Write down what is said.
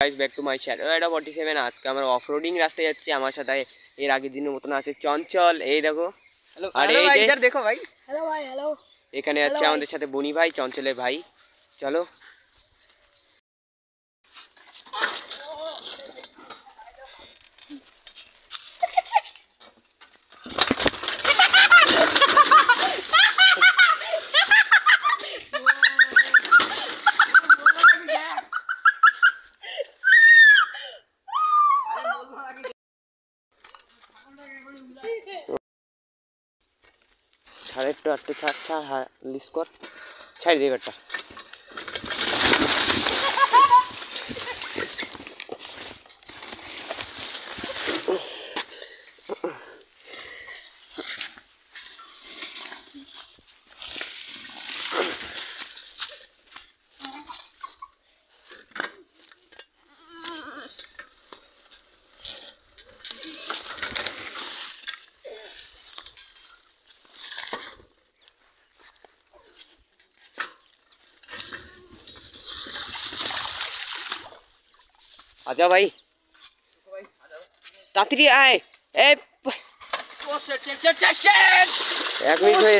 Guys, back to my channel এটা 47। আজকে আমরা অফরোডিং রাস্তায় যাচ্ছি। আমার সাথে এর আগের দিনের মতন আছে চঞ্চল, এই দেখো। আর এই যে দেখো ভাই, হ্যালো ভাই, হ্যালো। এখানে আছে আমাদের সাথে বনি ভাই, চঞ্চলের ভাই। চলো ছাড়, একটু ছাড় ছাড়, হ্যাঁ লিস্ট কর, ছাড় দিয়ে ব্যাটটা। আচ্ছা ভাই, তাড়াতাড়ি আয়। এই 1 মিনিট হয়ে